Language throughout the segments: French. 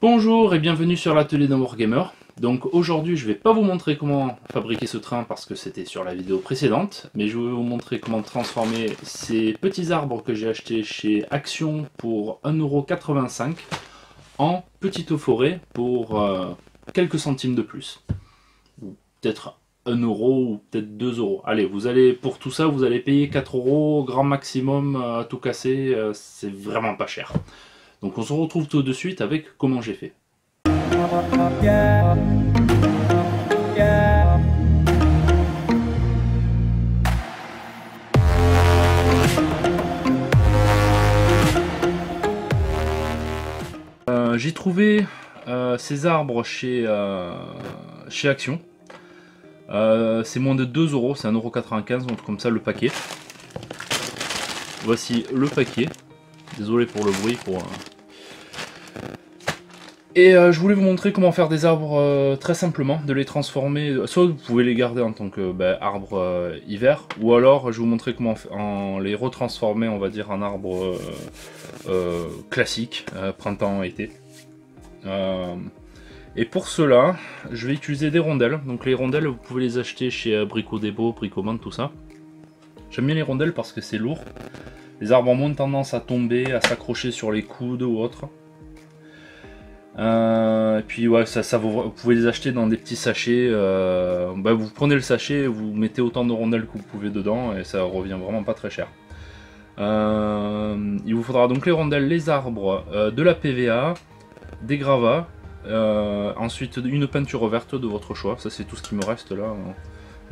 Bonjour et bienvenue sur l'atelier d'un Wargamer. Donc aujourd'hui je vais pas vous montrer comment fabriquer ce train parce que c'était sur la vidéo précédente, mais je vais vous montrer comment transformer ces petits arbres que j'ai achetés chez Action pour 1,85 € en petite forêt pour quelques centimes de plus. Ou peut-être 1 € ou peut-être 2 €. Allez, vous allez pour tout ça vous allez payer 4 € grand maximum à tout casser, c'est vraiment pas cher. Donc on se retrouve tout de suite avec comment j'ai fait. J'ai trouvé ces arbres chez Action. C'est moins de 2 €, c'est 1,95 €, donc comme ça le paquet. Voici le paquet. Désolé pour le bruit. Et je voulais vous montrer comment faire des arbres très simplement, de les transformer. Soit vous pouvez les garder en tant que arbre hiver, ou alors je vais vous montrer comment les retransformer, on va dire, en arbre classique, printemps-été. Et pour cela, je vais utiliser des rondelles. Donc les rondelles, vous pouvez les acheter chez Brico Dépôt, Bricoman, tout ça. J'aime bien les rondelles parce que c'est lourd. Les arbres ont moins tendance à tomber, à s'accrocher sur les coudes ou autre. Et puis ouais, vous pouvez les acheter dans des petits sachets. Vous prenez le sachet, vous mettez autant de rondelles que vous pouvez dedans et ça revient vraiment pas très cher. Il vous faudra donc les rondelles, les arbres, de la PVA, des gravats, ensuite une peinture verte de votre choix. Ça c'est tout ce qui me reste là.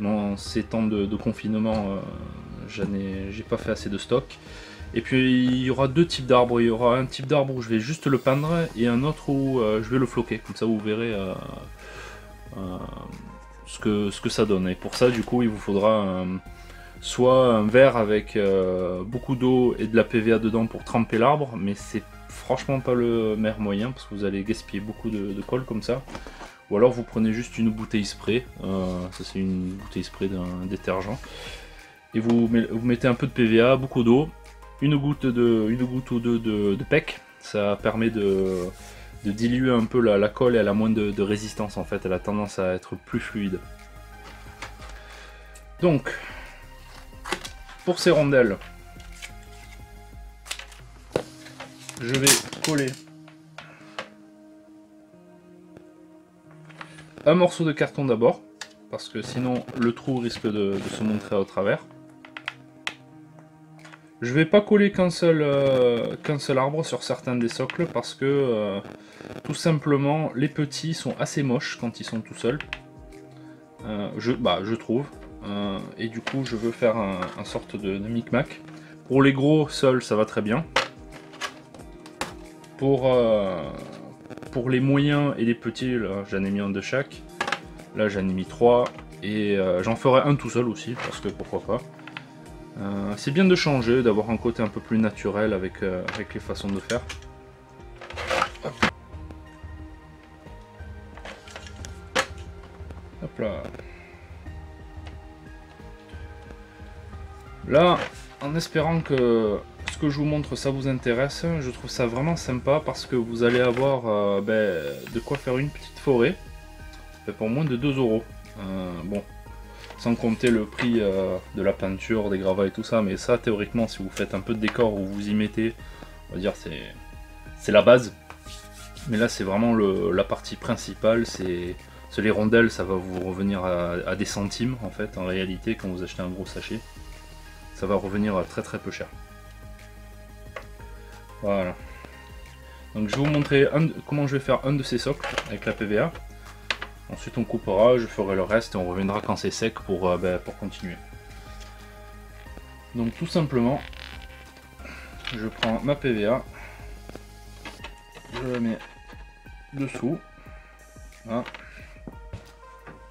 Dans ces temps de confinement, j'ai pas fait assez de stock. Et puis il y aura deux types d'arbres. Il y aura un type d'arbre où je vais juste le peindre et un autre où je vais le floquer. Comme ça vous verrez ce que ça donne. Et pour ça du coup il vous faudra soit un verre avec beaucoup d'eau et de la PVA dedans pour tremper l'arbre, mais c'est franchement pas le meilleur moyen parce que vous allez gaspiller beaucoup de colle comme ça. Ou alors vous prenez juste une bouteille spray, ça c'est une bouteille spray d'un détergent, et vous mettez un peu de PVA, beaucoup d'eau, une goutte ou deux de PEC, ça permet de diluer un peu la colle et elle a moins de résistance en fait, elle a tendance à être plus fluide. Donc, pour ces rondelles, je vais coller un morceau de carton d'abord, parce que sinon le trou risque de se montrer au travers. Je vais pas coller qu'un seul arbre sur certains des socles, parce que tout simplement les petits sont assez moches quand ils sont tout seuls. Je trouve. Et du coup je veux faire un sorte de micmac. Pour les gros seuls ça va très bien. Pour les moyens et les petits, j'en ai mis un de chaque. Là j'en ai mis 3 et j'en ferai un tout seul aussi parce que pourquoi pas. C'est bien de changer, d'avoir un côté un peu plus naturel avec les façons de faire. Hop. Hop là. Là, en espérant que ce que je vous montre ça vous intéresse, je trouve ça vraiment sympa parce que vous allez avoir de quoi faire une petite forêt pour moins de 2 €. Bon, sans compter le prix de la peinture, des gravats et tout ça, mais ça théoriquement si vous faites un peu de décor ou vous y mettez, on va dire c'est la base. Mais là c'est vraiment la partie principale, c'est les rondelles, ça va vous revenir à des centimes en fait en réalité quand vous achetez un gros sachet. Ça va revenir à très très peu cher. Voilà. Donc je vais vous montrer comment je vais faire un de ces socles avec la PVA. Ensuite on coupera, je ferai le reste et on reviendra quand c'est sec pour continuer. Donc tout simplement, je prends ma PVA, je la mets dessous. Voilà.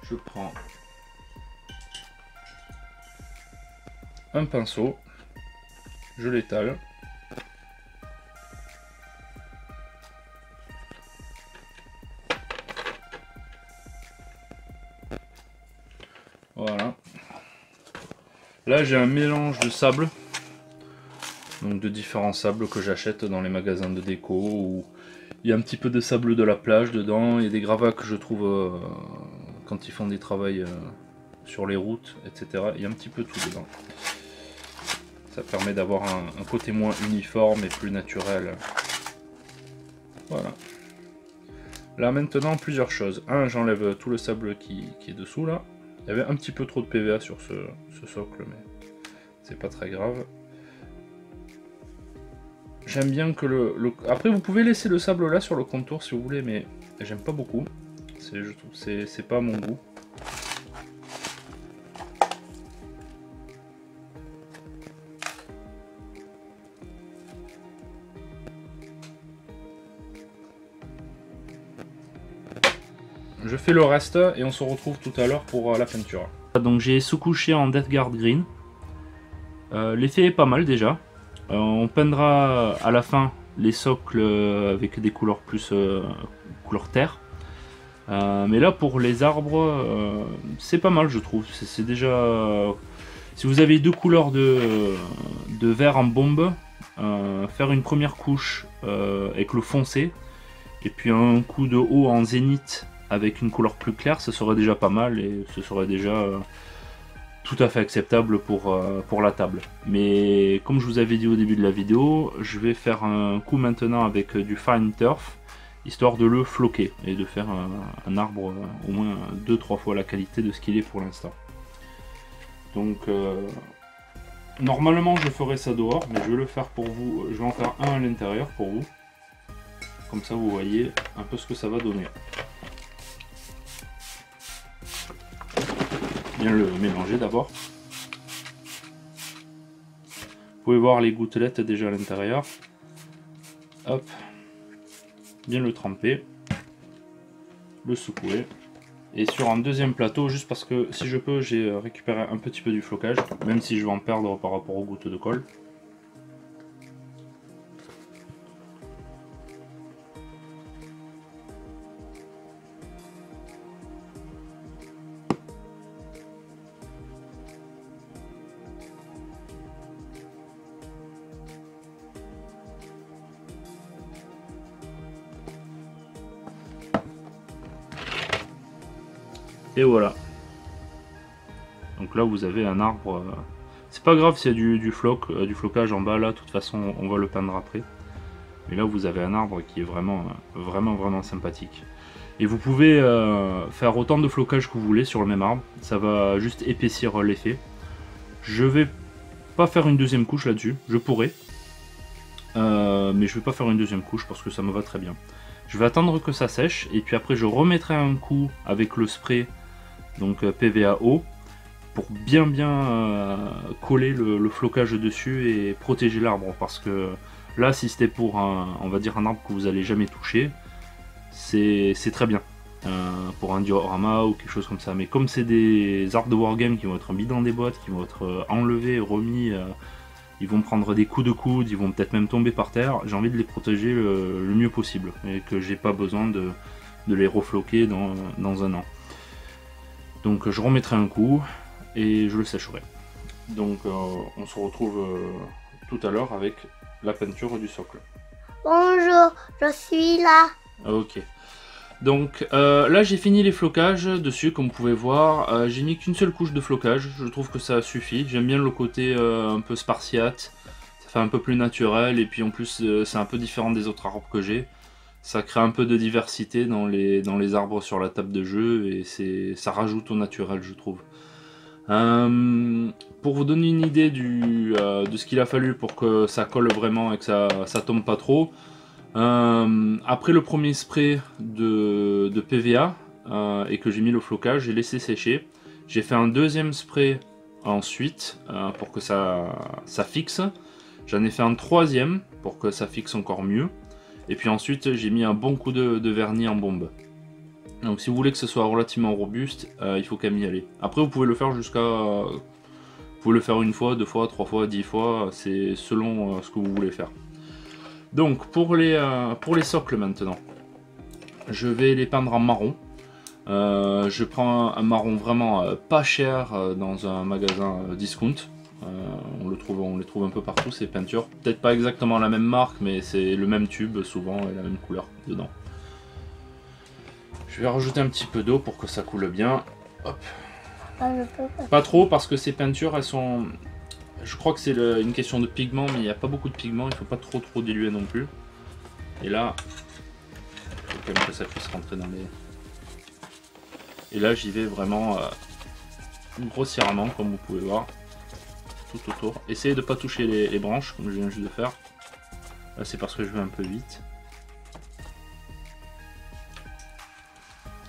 Je prends un pinceau, je l'étale. Voilà. Là j'ai un mélange de sable, donc de différents sables que j'achète dans les magasins de déco Il y a un petit peu de sable de la plage dedans, il y a des gravats que je trouve quand ils font des travaux sur les routes, etc. Il y a un petit peu tout dedans. Ça permet d'avoir un côté moins uniforme et plus naturel. Voilà. Là maintenant, plusieurs choses. Un, j'enlève tout le sable qui est dessous là. Il y avait un petit peu trop de PVA sur ce socle, mais c'est pas très grave. J'aime bien que Après, vous pouvez laisser le sable là sur le contour si vous voulez, mais j'aime pas beaucoup. Je trouve c'est pas à mon goût. Je fais le reste et on se retrouve tout à l'heure pour la peinture. Donc j'ai sous-couché en Death Guard Green. L'effet est pas mal déjà. On peindra à la fin les socles avec des couleurs plus couleur terre. Mais là pour les arbres, c'est pas mal je trouve. C'est déjà... si vous avez deux couleurs de vert en bombe, faire une première couche avec le foncé, et puis un coup de haut en zénith avec une couleur plus claire, ça serait déjà pas mal et ce serait déjà tout à fait acceptable pour la table. Mais comme je vous avais dit au début de la vidéo, je vais faire un coup maintenant avec du fine turf, histoire de le floquer et de faire un arbre au moins 2-3 fois la qualité de ce qu'il est pour l'instant. Donc normalement je ferai ça dehors, mais je vais le faire pour vous, je vais en faire un à l'intérieur pour vous. Comme ça vous voyez un peu ce que ça va donner. Bien le mélanger d'abord. Vous pouvez voir les gouttelettes déjà à l'intérieur. Hop. Bien le tremper. Le secouer. Et sur un deuxième plateau, juste parce que si je peux, j'ai récupéré un petit peu du flocage, même si je vais en perdre par rapport aux gouttes de colle. Et voilà. Donc là vous avez un arbre. C'est pas grave s'il y a du flocage en bas là, de toute façon on va le peindre après. Mais là vous avez un arbre qui est vraiment sympathique. Et vous pouvez faire autant de flocage que vous voulez sur le même arbre. Ça va juste épaissir l'effet. Je vais pas faire une deuxième couche là-dessus. Je pourrais. Mais je vais pas faire une deuxième couche parce que ça me va très bien. Je vais attendre que ça sèche et puis après je remettrai un coup avec le spray, donc PVA eau, pour bien coller le flocage dessus et protéger l'arbre, parce que là si c'était pour on va dire un arbre que vous allez jamais toucher, c'est très bien pour un diorama ou quelque chose comme ça. Mais comme c'est des arbres de wargame qui vont être mis dans des boîtes, qui vont être enlevés, remis, ils vont prendre des coups de coude, ils vont peut-être même tomber par terre, j'ai envie de les protéger le mieux possible et que j'ai pas besoin de les refloquer dans un an. Donc je remettrai un coup et je le sécherai. Donc on se retrouve tout à l'heure avec la peinture du socle. Bonjour, je suis là. Ok. Donc là j'ai fini les flocages dessus, comme vous pouvez voir. J'ai mis qu'une seule couche de flocage, je trouve que ça suffit. J'aime bien le côté un peu spartiate, ça fait un peu plus naturel, et puis en plus c'est un peu différent des autres arbres que j'ai. Ça crée un peu de diversité dans les arbres sur la table de jeu, et ça rajoute au naturel, je trouve. Pour vous donner une idée de ce qu'il a fallu pour que ça colle vraiment et que ça tombe pas trop, après le premier spray de PVA et que j'ai mis le flocage, j'ai laissé sécher. J'ai fait un deuxième spray ensuite pour que ça fixe. J'en ai fait un troisième pour que ça fixe encore mieux. Et puis ensuite j'ai mis un bon coup de vernis en bombe. Donc si vous voulez que ce soit relativement robuste, il faut quand même y aller. Après vous pouvez le faire vous pouvez le faire une fois, deux fois, trois fois, 10 fois, c'est selon ce que vous voulez faire. Donc pour les socles maintenant, je vais les peindre en marron. Je prends un marron vraiment pas cher dans un magasin discount. On les trouve un peu partout ces peintures. Peut-être pas exactement la même marque, mais c'est le même tube souvent et la même couleur dedans. Je vais rajouter un petit peu d'eau pour que ça coule bien. Hop. Pas trop parce que ces peintures, elles sont... Je crois que c'est une question de pigment, mais il n'y a pas beaucoup de pigment, il ne faut pas trop diluer non plus. Et là, il faut quand même que ça puisse rentrer dans les... Et là, j'y vais vraiment grossièrement, comme vous pouvez voir, tout autour. Essayez de ne pas toucher les branches, comme je viens juste de faire. Là, c'est parce que je vais un peu vite.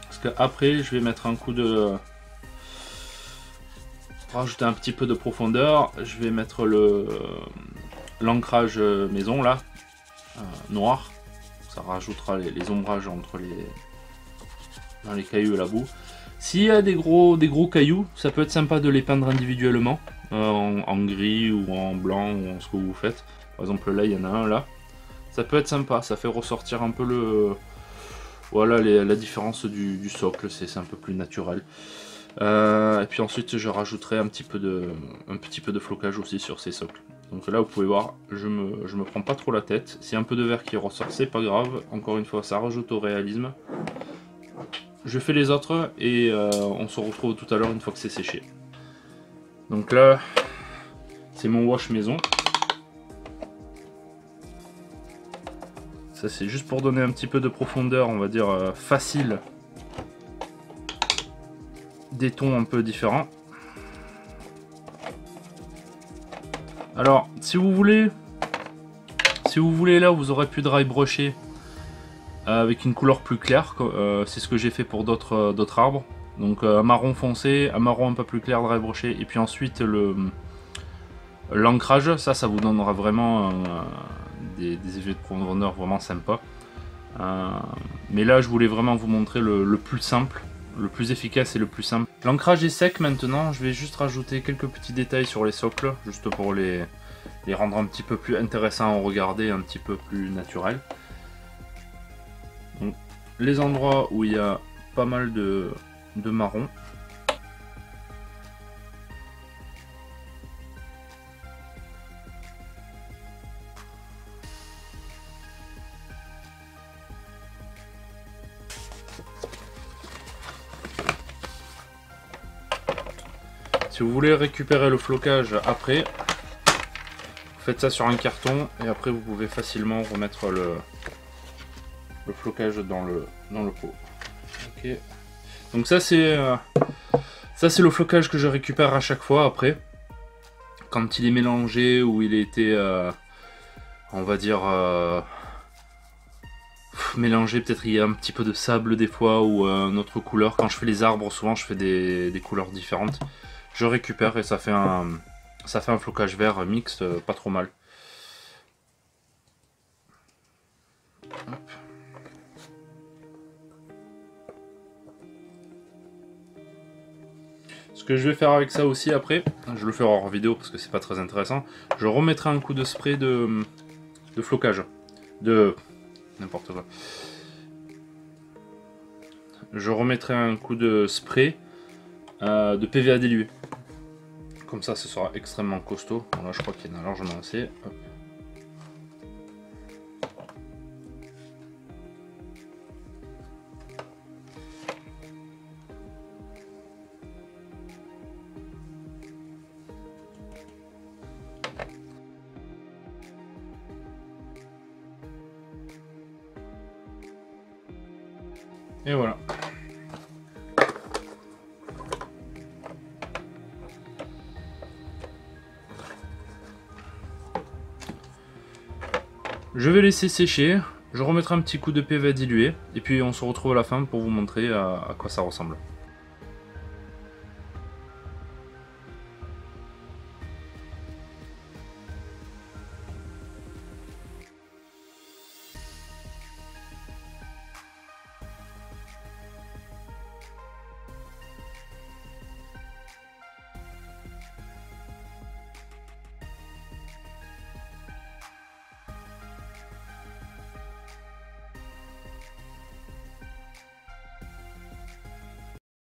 Parce qu'après, je vais mettre un coup de... Pour rajouter un petit peu de profondeur, je vais mettre l'ancrage maison, là, noir. Ça rajoutera les ombrages entre dans les cailloux et la boue. S'il y a des gros cailloux, ça peut être sympa de les peindre individuellement, en gris ou en blanc ou en ce que vous faites. Par exemple là, il y en a un là. Ça peut être sympa, ça fait ressortir un peu voilà, la différence du socle, c'est un peu plus naturel. Et puis ensuite je rajouterai un petit peu de flocage aussi sur ces socles. Donc là vous pouvez voir, je me prends pas trop la tête. S'il y a un peu de verre qui ressort, c'est pas grave. Encore une fois, ça rajoute au réalisme. Je fais les autres et on se retrouve tout à l'heure une fois que c'est séché. Donc là, c'est mon wash maison. Ça c'est juste pour donner un petit peu de profondeur, on va dire facile. Des tons un peu différents. Alors, si vous voulez là, vous aurez pu dry brusher avec une couleur plus claire. C'est ce que j'ai fait pour d'autres arbres. Donc un marron foncé, un marron un peu plus clair dry brusher, et puis ensuite l'ancrage. Ça vous donnera vraiment des effets de profondeur vraiment sympas. Mais là, je voulais vraiment vous montrer le plus simple. Le plus efficace et le plus simple. L'ancrage est sec maintenant, je vais juste rajouter quelques petits détails sur les socles, juste pour les rendre un petit peu plus intéressants à regarder, un petit peu plus naturels. Donc, les endroits où il y a pas mal de marron. Si vous voulez récupérer le flocage après, vous faites ça sur un carton et après vous pouvez facilement remettre le flocage dans le pot. Okay. Donc ça c'est le flocage que je récupère à chaque fois après, quand il est mélangé ou il a été, on va dire, mélangé. Peut-être il y a un petit peu de sable des fois ou une autre couleur. Quand je fais les arbres, souvent je fais des couleurs différentes. Je récupère et ça fait un flocage vert mixte, pas trop mal. Hop. Ce que je vais faire avec ça aussi après, je le ferai hors vidéo parce que c'est pas très intéressant, je remettrai un coup de spray de flocage, de n'importe quoi. Je remettrai un coup de spray de PVA dilué. Comme ça, ce sera extrêmement costaud. Bon, là, je crois qu'il y en a largement assez. Hop. Et voilà. Je vais laisser sécher, je remettrai un petit coup de PVA dilué et puis on se retrouve à la fin pour vous montrer à quoi ça ressemble.